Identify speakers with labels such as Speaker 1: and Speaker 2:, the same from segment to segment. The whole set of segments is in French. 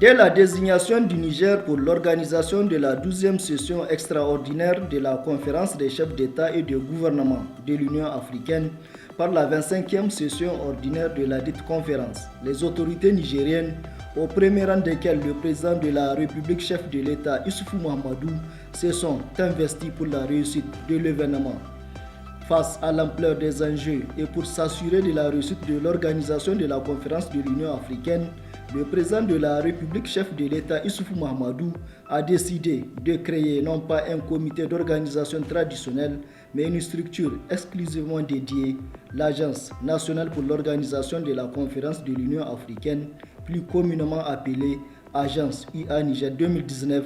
Speaker 1: Dès la désignation du Niger pour l'organisation de la 12e session extraordinaire de la conférence des chefs d'État et de gouvernement de l'Union africaine par la 25e session ordinaire de la dite conférence, les autorités nigériennes, au premier rang desquelles le président de la République chef de l'État Issoufou Mahamadou, se sont investis pour la réussite de l'événement. Face à l'ampleur des enjeux et pour s'assurer de la réussite de l'organisation de la conférence de l'Union africaine, le président de la République chef de l'État Issoufou Mahamadou a décidé de créer non pas un comité d'organisation traditionnel, mais une structure exclusivement dédiée, l'Agence nationale pour l'organisation de la conférence de l'Union africaine, plus communément appelée Agence IA Niger 2019,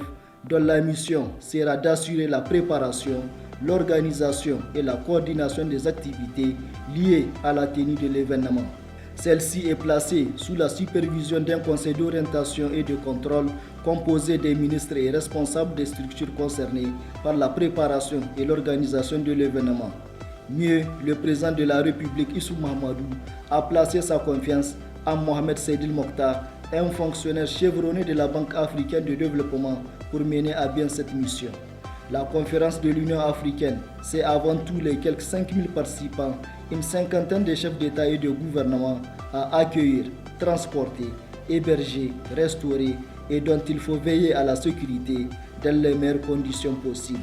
Speaker 1: dont la mission sera d'assurer la préparation, l'organisation et la coordination des activités liées à la tenue de l'événement. Celle-ci est placée sous la supervision d'un conseil d'orientation et de contrôle composé des ministres et responsables des structures concernées par la préparation et l'organisation de l'événement. Mieux, le président de la République Issoufou Mahamadou a placé sa confiance en Mohamed Seydil Mokhtar, un fonctionnaire chevronné de la Banque africaine de développement, pour mener à bien cette mission. La conférence de l'Union africaine, c'est avant tout les quelques 5000 participants, une cinquantaine de chefs d'État et de gouvernement à accueillir, transporter, héberger, restaurer et dont il faut veiller à la sécurité dans les meilleures conditions possibles.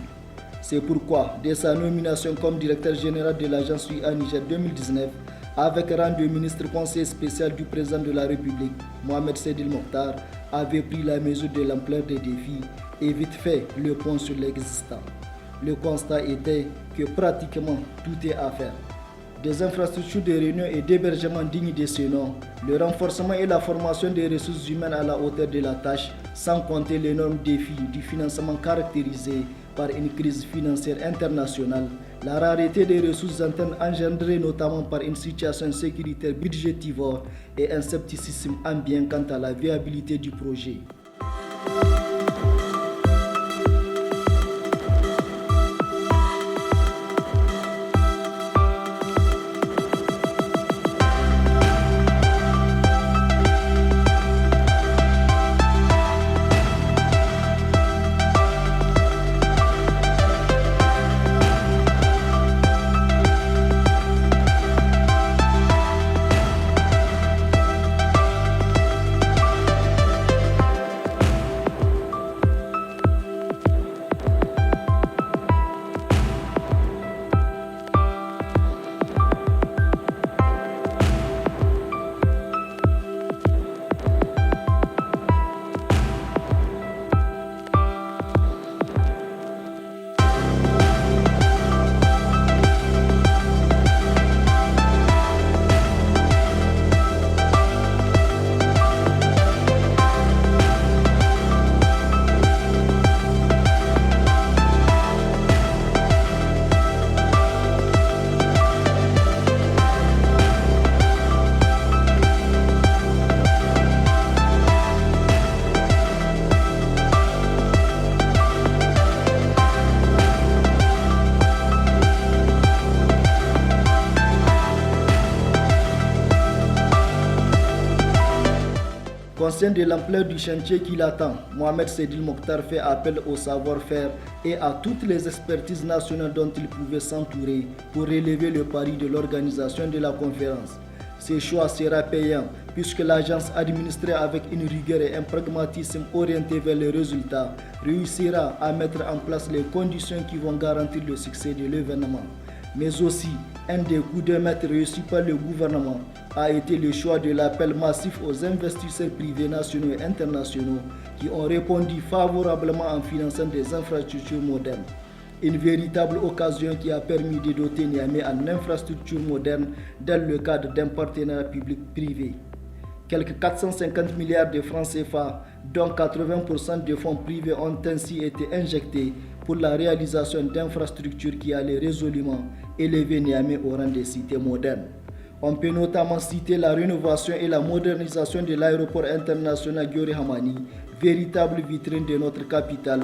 Speaker 1: C'est pourquoi, dès sa nomination comme directeur général de l'agence IA Niger 2019, avec rang de ministre conseiller spécial du président de la République, Mohamed Seydil Mokhtar avait pris la mesure de l'ampleur des défis et vite fait le point sur l'existant. Le constat était que pratiquement tout est à faire. Des infrastructures de réunion et d'hébergement dignes de ce nom, le renforcement et la formation des ressources humaines à la hauteur de la tâche, sans compter l'énorme défi du financement caractérisé par une crise financière internationale, la rareté des ressources internes engendrée notamment par une situation sécuritaire budgétivore et un scepticisme ambiant quant à la viabilité du projet. Conscient de l'ampleur du chantier qui l'attend, Mohamed Seydil Mokhtar fait appel au savoir-faire et à toutes les expertises nationales dont il pouvait s'entourer pour relever le pari de l'organisation de la conférence. Ce choix sera payant puisque l'agence administrée avec une rigueur et un pragmatisme orienté vers les résultats réussira à mettre en place les conditions qui vont garantir le succès de l'événement. Mais aussi, un des coups de maître réussis par le gouvernement a été le choix de l'appel massif aux investisseurs privés nationaux et internationaux qui ont répondu favorablement en finançant des infrastructures modernes. Une véritable occasion qui a permis de doter Niamey en infrastructures modernes dans le cadre d'un partenariat public-privé. Quelques 450 milliards de francs CFA, dont 80% de fonds privés ont ainsi été injectés pour la réalisation d'infrastructures qui allaient résolument élever Niamey au rang des cités modernes. On peut notamment citer la rénovation et la modernisation de l'aéroport international Diori Hamani, véritable vitrine de notre capitale.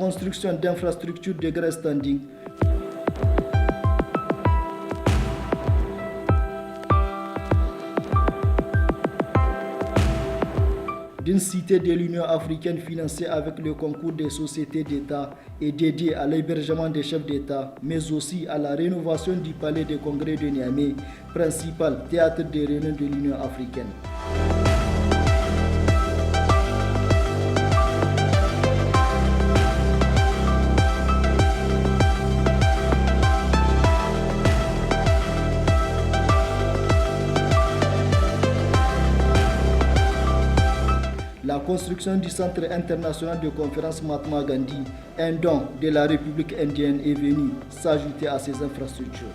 Speaker 1: construction d'infrastructures de grand standing, d'une cité de l'Union africaine financée avec le concours des sociétés d'État et dédiée à l'hébergement des chefs d'État, mais aussi à la rénovation du palais des congrès de Niamey, principal théâtre des réunions de l'Union africaine. La construction du Centre international de conférence Mahatma Gandhi, un don de la République indienne, est venue s'ajouter à ces infrastructures.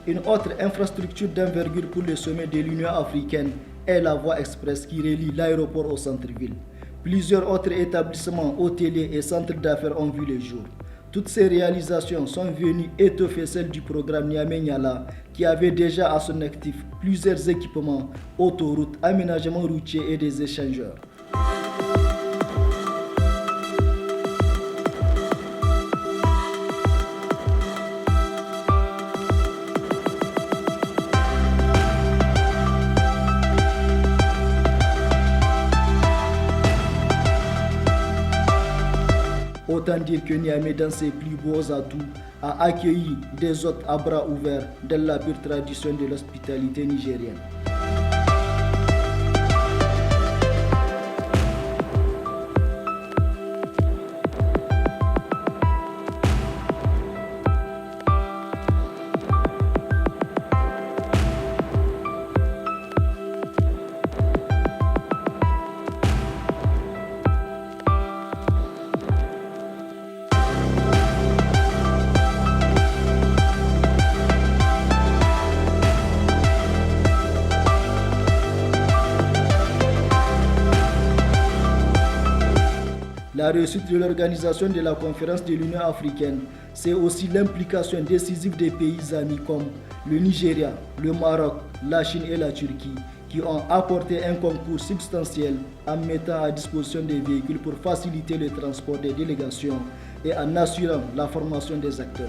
Speaker 1: Une autre infrastructure d'envergure pour le sommet de l'Union africaine est la voie express qui relie l'aéroport au centre-ville. Plusieurs autres établissements hôteliers et centres d'affaires ont vu le jour. Toutes ces réalisations sont venues étoffer celles du programme Niamey-Niala qui avait déjà à son actif plusieurs équipements, autoroutes, aménagements routiers et des échangeurs. Autant dire que Niamey, dans ses plus beaux atouts, a accueilli des hôtes à bras ouverts dans la pure tradition de l'hospitalité nigérienne. La réussite de l'organisation de la conférence de l'Union africaine, c'est aussi l'implication décisive des pays amis comme le Nigeria, le Maroc, la Chine et la Turquie, qui ont apporté un concours substantiel en mettant à disposition des véhicules pour faciliter le transport des délégations et en assurant la formation des acteurs.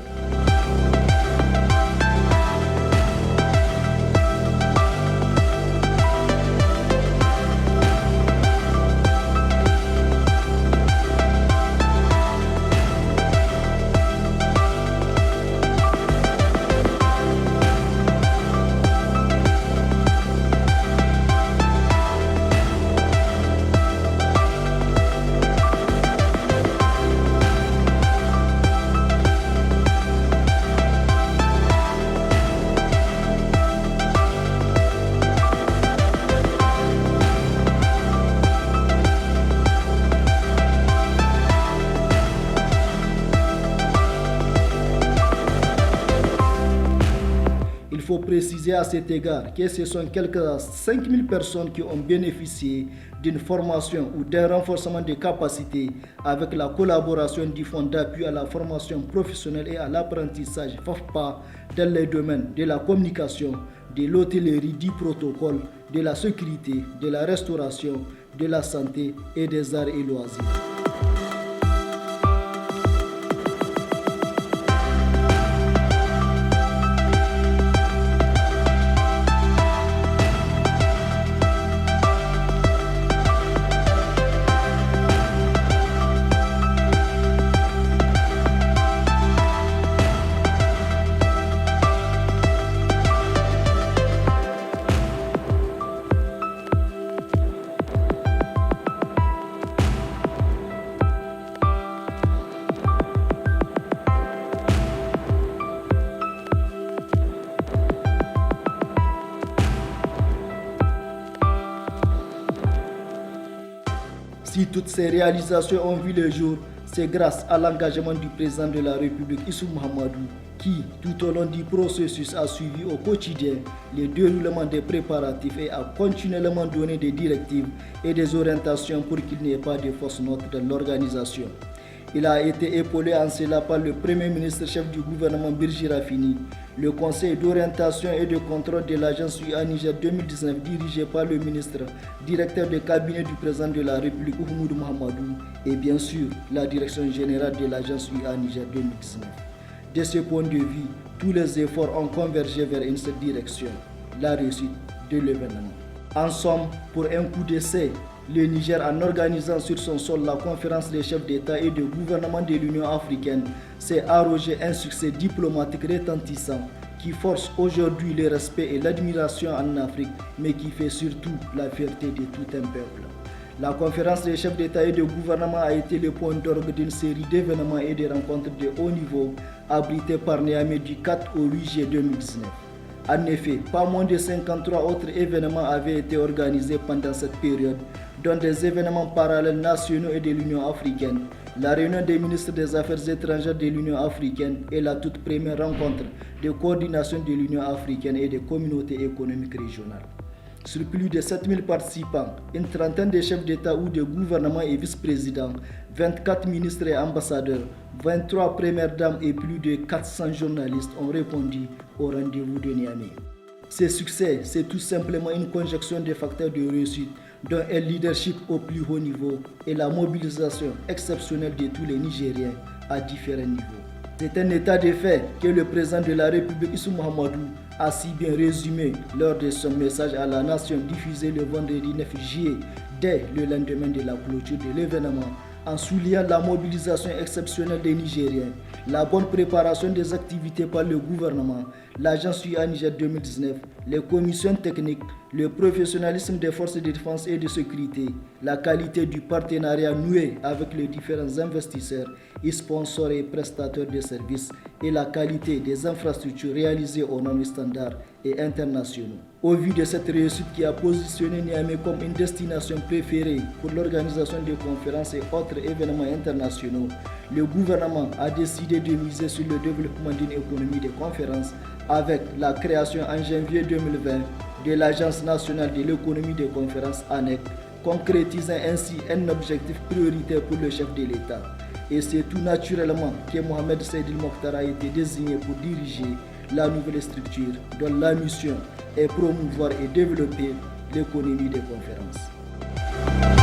Speaker 1: Il faut préciser à cet égard que ce sont quelques 5000 personnes qui ont bénéficié d'une formation ou d'un renforcement de capacités avec la collaboration du Fonds d'appui à la formation professionnelle et à l'apprentissage FAFPA dans les domaines de la communication, de l'hôtellerie, du protocole, de la sécurité, de la restauration, de la santé et des arts et loisirs. Si toutes ces réalisations ont vu le jour, c'est grâce à l'engagement du président de la République, Issou Mahamadou, qui, tout au long du processus, a suivi au quotidien le déroulement des préparatifs et a continuellement donné des directives et des orientations pour qu'il n'y ait pas de fausses notes dans l'organisation. Il a été épaulé en cela par le Premier ministre chef du gouvernement Birji Rafini, le Conseil d'orientation et de contrôle de l'agence UA Niger 2019 dirigé par le ministre, directeur de cabinet du président de la République Oumoudou Mahamadou et bien sûr la direction générale de l'agence UA Niger 2019. De ce point de vue, tous les efforts ont convergé vers une seule direction, la réussite de l'événement. En somme, pour un coup d'essai, le Niger, en organisant sur son sol la conférence des chefs d'État et de gouvernement de l'Union africaine, s'est arrogé un succès diplomatique retentissant qui force aujourd'hui le respect et l'admiration en Afrique, mais qui fait surtout la fierté de tout un peuple. La conférence des chefs d'État et de gouvernement a été le point d'orgue d'une série d'événements et de rencontres de haut niveau abrités par Niamey du 4 au 8 juillet 2019. En effet, pas moins de 53 autres événements avaient été organisés pendant cette période, dont des événements parallèles nationaux et de l'Union africaine, la réunion des ministres des Affaires étrangères de l'Union africaine et la toute première rencontre de coordination de l'Union africaine et des communautés économiques régionales. Sur plus de 7000 participants, une trentaine de chefs d'État ou de gouvernement et vice-présidents, 24 ministres et ambassadeurs, 23 premières dames et plus de 400 journalistes ont répondu au rendez-vous de Niamey. Ce succès, c'est tout simplement une conjonction de facteurs de réussite, dont un leadership au plus haut niveau et la mobilisation exceptionnelle de tous les Nigériens à différents niveaux. C'est un état de fait que le président de la République, Issou Mahamadou, a si bien résumé lors de son message à la nation diffusé le vendredi 9 juillet, dès le lendemain de la clôture de l'événement, en soulignant la mobilisation exceptionnelle des Nigériens, la bonne préparation des activités par le gouvernement, l'agence UA Niger 2019, les commissions techniques, le professionnalisme des forces de défense et de sécurité, la qualité du partenariat noué avec les différents investisseurs et sponsors et prestataires de services et la qualité des infrastructures réalisées aux normes standards et internationaux. Au vu de cette réussite qui a positionné Niamey comme une destination préférée pour l'organisation de conférences et autres événements internationaux, le gouvernement a décidé de miser sur le développement d'une économie de conférences avec la création en janvier 2020 de l'Agence nationale de l'économie de conférences ANEC, concrétisant ainsi un objectif prioritaire pour le chef de l'État. Et c'est tout naturellement que Mohamed Seydil Mokhtar a été désigné pour diriger la nouvelle structure dont la mission est promouvoir et développer l'économie des conférences.